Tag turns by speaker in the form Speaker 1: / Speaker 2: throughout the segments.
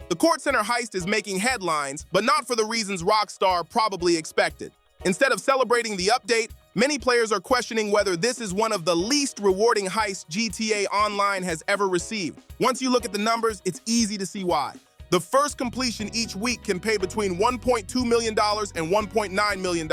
Speaker 1: The Kortz Center heist is making headlines, but not for the reasons Rockstar probably expected. Instead of celebrating the update, many players are questioning whether this is one of the least rewarding heists GTA Online has ever received. Once you look at the numbers, it's easy to see why. The first completion each week can pay between $1.2 million and $1.9 million,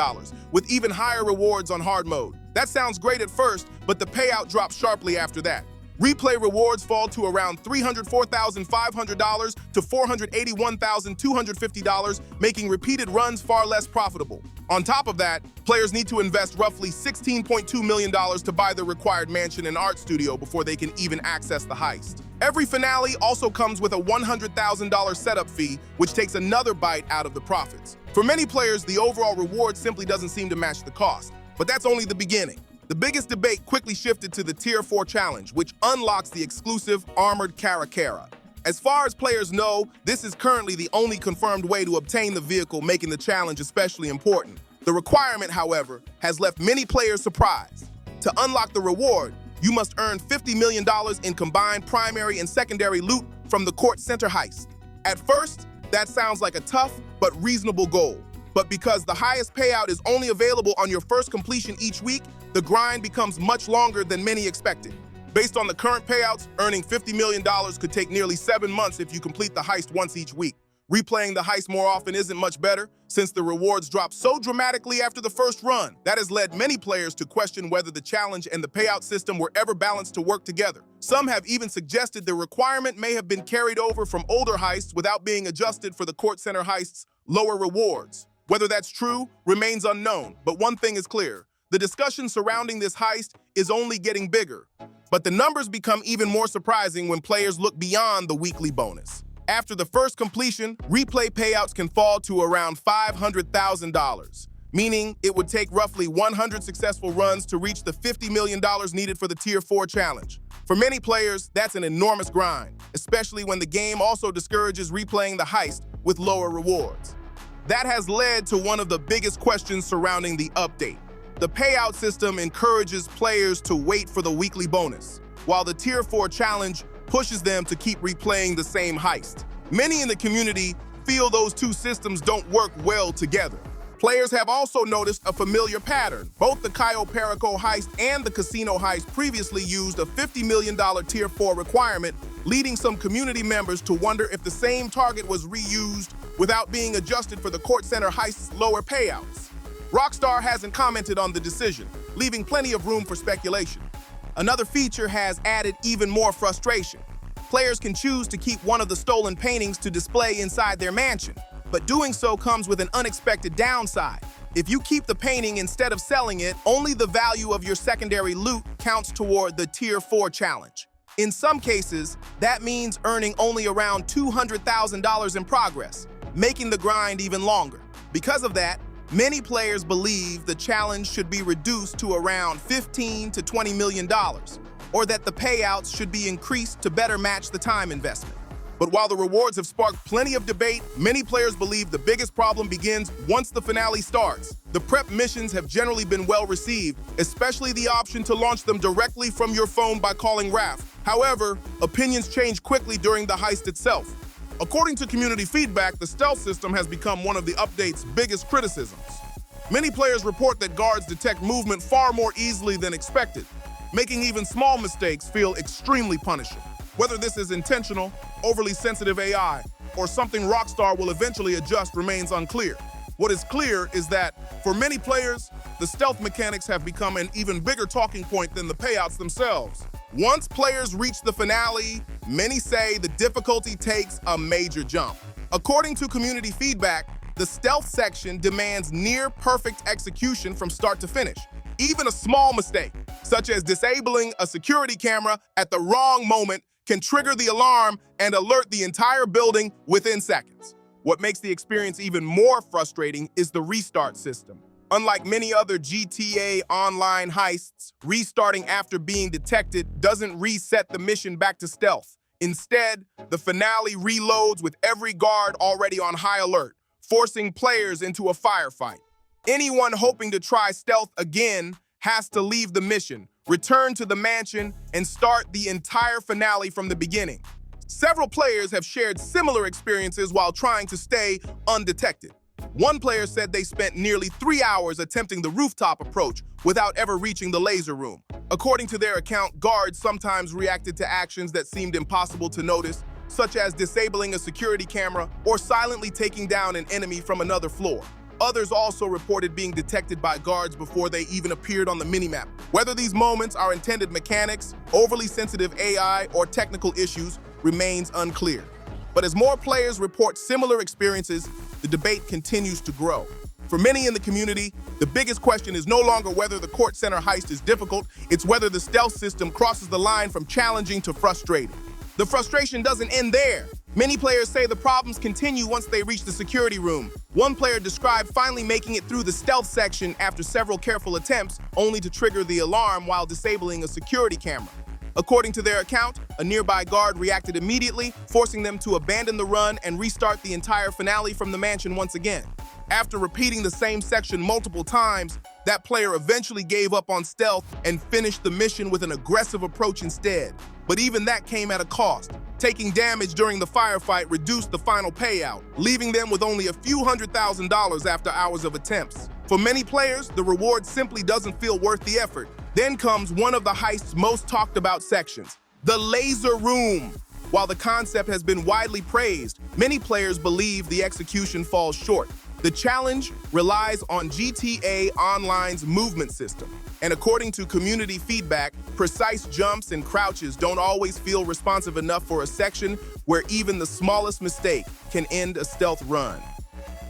Speaker 1: with even higher rewards on hard mode. That sounds great at first, but the payout drops sharply after that. Replay rewards fall to around $304,500 to $481,250, making repeated runs far less profitable. On top of that, players need to invest roughly $16.2 million to buy the required mansion and art studio before they can even access the heist. Every finale also comes with a $100,000 setup fee, which takes another bite out of the profits. For many players, the overall reward simply doesn't seem to match the cost. But that's only the beginning. The biggest debate quickly shifted to the Tier 4 challenge, which unlocks the exclusive armored Caracara. As far as players know, this is currently the only confirmed way to obtain the vehicle, making the challenge especially important. The requirement, however, has left many players surprised. To unlock the reward, you must earn $50 million in combined primary and secondary loot from the Kortz Center heist. At first, that sounds like a tough but reasonable goal. But because the highest payout is only available on your first completion each week, the grind becomes much longer than many expected. Based on the current payouts, earning $50 million could take nearly 7 months if you complete the heist once each week. Replaying the heist more often isn't much better, since the rewards drop so dramatically after the first run. That has led many players to question whether the challenge and the payout system were ever balanced to work together. Some have even suggested the requirement may have been carried over from older heists without being adjusted for the Kortz Center heist's lower rewards. Whether that's true remains unknown, but one thing is clear. The discussion surrounding this heist is only getting bigger. But the numbers become even more surprising when players look beyond the weekly bonus. After the first completion, replay payouts can fall to around $500,000, meaning it would take roughly 100 successful runs to reach the $50 million needed for the Tier 4 challenge. For many players, that's an enormous grind, especially when the game also discourages replaying the heist with lower rewards. That has led to one of the biggest questions surrounding the update. The payout system encourages players to wait for the weekly bonus, while the Tier 4 challenge pushes them to keep replaying the same heist. Many in the community feel those two systems don't work well together. Players have also noticed a familiar pattern. Both the Cayo Perico heist and the casino heist previously used a $50 million Tier 4 requirement, leading some community members to wonder if the same target was reused without being adjusted for the Kortz Center heist's lower payouts. Rockstar hasn't commented on the decision, leaving plenty of room for speculation. Another feature has added even more frustration. Players can choose to keep one of the stolen paintings to display inside their mansion, but doing so comes with an unexpected downside. If you keep the painting instead of selling it, only the value of your secondary loot counts toward the Tier 4 challenge. In some cases, that means earning only around $200,000 in progress, making the grind even longer. Because of that, many players believe the challenge should be reduced to around $15 to $20 million, or that the payouts should be increased to better match the time investment. But while the rewards have sparked plenty of debate, many players believe the biggest problem begins once the finale starts. The prep missions have generally been well received, especially the option to launch them directly from your phone by calling RAF. However, opinions change quickly during the heist itself. According to community feedback, the stealth system has become one of the update's biggest criticisms. Many players report that guards detect movement far more easily than expected, making even small mistakes feel extremely punishing. Whether this is intentional, overly sensitive AI, or something Rockstar will eventually adjust remains unclear. What is clear is that, for many players, the stealth mechanics have become an even bigger talking point than the payouts themselves. Once players reach the finale, many say the difficulty takes a major jump. According to community feedback, the stealth section demands near-perfect execution from start to finish. Even a small mistake, such as disabling a security camera at the wrong moment, can trigger the alarm and alert the entire building within seconds. What makes the experience even more frustrating is the restart system. Unlike many other GTA Online heists, restarting after being detected doesn't reset the mission back to stealth. Instead, the finale reloads with every guard already on high alert, forcing players into a firefight. Anyone hoping to try stealth again has to leave the mission, return to the mansion, and start the entire finale from the beginning. Several players have shared similar experiences while trying to stay undetected. One player said they spent nearly 3 hours attempting the rooftop approach without ever reaching the laser room. According to their account, guards sometimes reacted to actions that seemed impossible to notice, such as disabling a security camera or silently taking down an enemy from another floor. Others also reported being detected by guards before they even appeared on the minimap. Whether these moments are intended mechanics, overly sensitive AI, or technical issues remains unclear. But as more players report similar experiences, the debate continues to grow. For many in the community, the biggest question is no longer whether the Kortz Center heist is difficult, it's whether the stealth system crosses the line from challenging to frustrating. The frustration doesn't end there. Many players say the problems continue once they reach the security room. One player described finally making it through the stealth section after several careful attempts, only to trigger the alarm while disabling a security camera. According to their account, a nearby guard reacted immediately, forcing them to abandon the run and restart the entire finale from the mansion once again. After repeating the same section multiple times, that player eventually gave up on stealth and finished the mission with an aggressive approach instead. But even that came at a cost. Taking damage during the firefight reduced the final payout, leaving them with only a few $100,000 after hours of attempts. For many players, the reward simply doesn't feel worth the effort. Then comes one of the heist's most talked about sections, the laser room. While the concept has been widely praised, many players believe the execution falls short. The challenge relies on GTA Online's movement system, and according to community feedback, precise jumps and crouches don't always feel responsive enough for a section where even the smallest mistake can end a stealth run.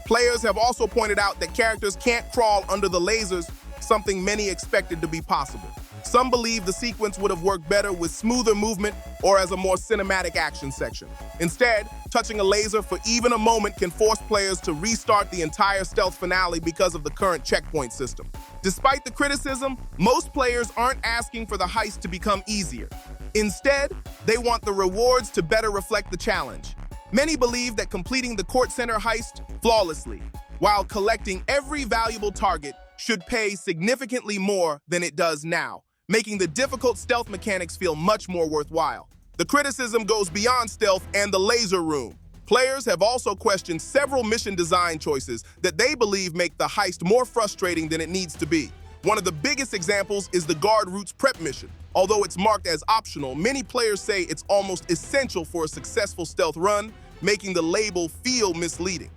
Speaker 1: Players have also pointed out that characters can't crawl under the lasers, something many expected to be possible. Some believe the sequence would have worked better with smoother movement or as a more cinematic action section. Instead, touching a laser for even a moment can force players to restart the entire stealth finale because of the current checkpoint system. Despite the criticism, most players aren't asking for the heist to become easier. Instead, they want the rewards to better reflect the challenge. Many believe that completing the Kortz Center heist flawlessly, while collecting every valuable target, should pay significantly more than it does now, making the difficult stealth mechanics feel much more worthwhile. The criticism goes beyond stealth and the laser room. Players have also questioned several mission design choices that they believe make the heist more frustrating than it needs to be. One of the biggest examples is the guard routes prep mission. Although it's marked as optional, many players say it's almost essential for a successful stealth run, making the label feel misleading.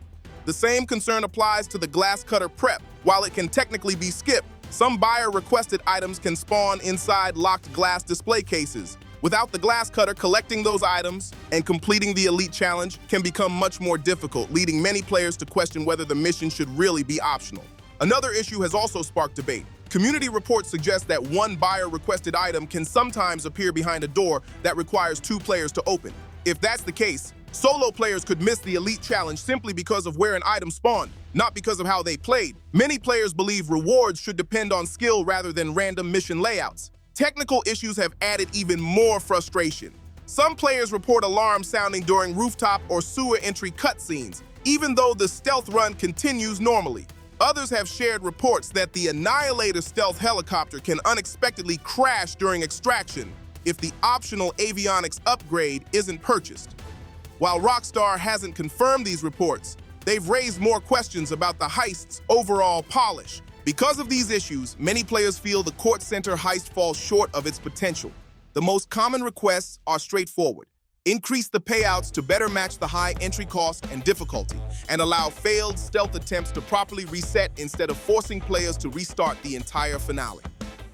Speaker 1: The same concern applies to the glass cutter prep. While it can technically be skipped, some buyer-requested items can spawn inside locked glass display cases. Without the glass cutter, collecting those items and completing the elite challenge can become much more difficult, leading many players to question whether the mission should really be optional. Another issue has also sparked debate. Community reports suggest that one buyer-requested item can sometimes appear behind a door that requires 2 players to open. If that's the case, solo players could miss the elite challenge simply because of where an item spawned, not because of how they played. Many players believe rewards should depend on skill rather than random mission layouts. Technical issues have added even more frustration. Some players report alarms sounding during rooftop or sewer entry cutscenes, even though the stealth run continues normally. Others have shared reports that the Annihilator stealth helicopter can unexpectedly crash during extraction if the optional avionics upgrade isn't purchased. While Rockstar hasn't confirmed these reports, they've raised more questions about the heist's overall polish. Because of these issues, many players feel the Kortz Center heist falls short of its potential. The most common requests are straightforward. Increase the payouts to better match the high entry cost and difficulty, and allow failed stealth attempts to properly reset instead of forcing players to restart the entire finale.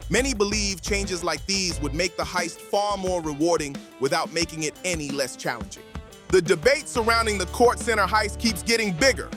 Speaker 1: Many believe changes like these would make the heist far more rewarding without making it any less challenging. The debate surrounding the Kortz Center heist keeps getting bigger.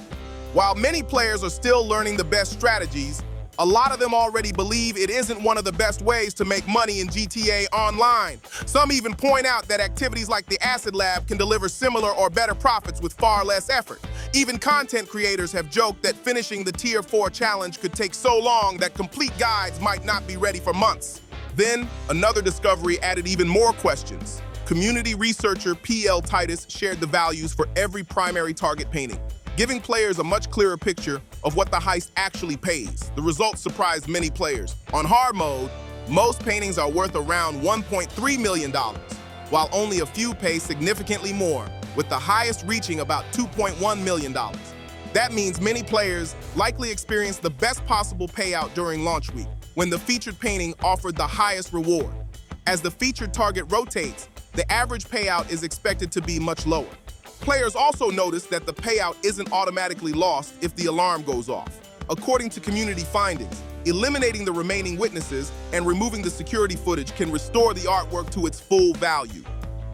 Speaker 1: While many players are still learning the best strategies, a lot of them already believe it isn't one of the best ways to make money in GTA Online. Some even point out that activities like the Acid Lab can deliver similar or better profits with far less effort. Even content creators have joked that finishing the Tier 4 challenge could take so long that complete guides might not be ready for months. Then, another discovery added even more questions. Community researcher P.L. Titus shared the values for every primary target painting, giving players a much clearer picture of what the heist actually pays. The results surprised many players. On hard mode, most paintings are worth around $1.3 million, while only a few pay significantly more, with the highest reaching about $2.1 million. That means many players likely experience the best possible payout during launch week, when the featured painting offered the highest reward. As the featured target rotates, the average payout is expected to be much lower. Players also notice that the payout isn't automatically lost if the alarm goes off. According to community findings, eliminating the remaining witnesses and removing the security footage can restore the artwork to its full value.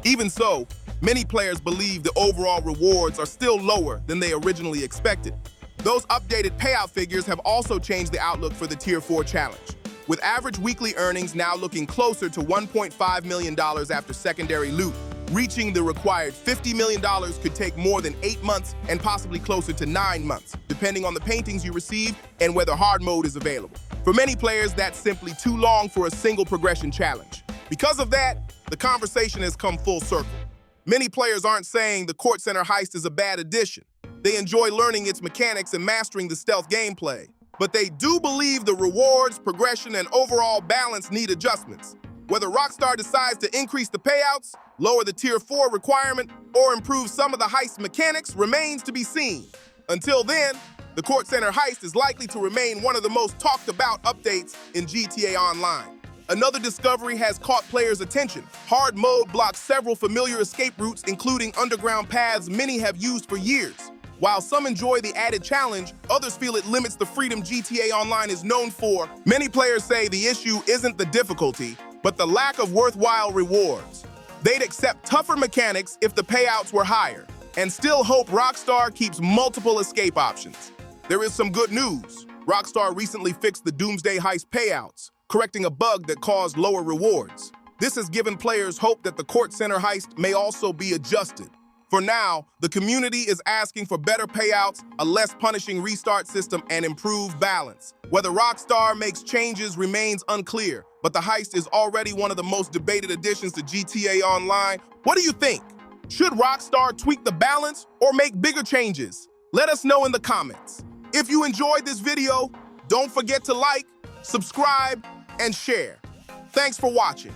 Speaker 1: Even so, many players believe the overall rewards are still lower than they originally expected. Those updated payout figures have also changed the outlook for the Tier 4 challenge, with average weekly earnings now looking closer to $1.5 million after secondary loot. Reaching the required $50 million could take more than 8 months and possibly closer to 9 months, depending on the paintings you receive and whether hard mode is available. For many players, that's simply too long for a single progression challenge. Because of that, the conversation has come full circle. Many players aren't saying the Kortz Center Heist is a bad addition. They enjoy learning its mechanics and mastering the stealth gameplay. But they do believe the rewards, progression, and overall balance need adjustments. Whether Rockstar decides to increase the payouts, lower the Tier 4 requirement, or improve some of the heist mechanics remains to be seen. Until then, the Kortz Center Heist is likely to remain one of the most talked about updates in GTA Online. Another discovery has caught players' attention. Hard mode blocks several familiar escape routes, including underground paths many have used for years. While some enjoy the added challenge, others feel it limits the freedom GTA Online is known for. Many players say the issue isn't the difficulty, but the lack of worthwhile rewards. They'd accept tougher mechanics if the payouts were higher, and still hope Rockstar keeps multiple escape options. There is some good news. Rockstar recently fixed the Doomsday Heist payouts, correcting a bug that caused lower rewards. This has given players hope that the Kortz Center Heist may also be adjusted. For now, the community is asking for better payouts, a less punishing restart system, and improved balance. Whether Rockstar makes changes remains unclear, but the heist is already one of the most debated additions to GTA Online. What do you think? Should Rockstar tweak the balance or make bigger changes? Let us know in the comments. If you enjoyed this video, don't forget to like, subscribe, and share. Thanks for watching.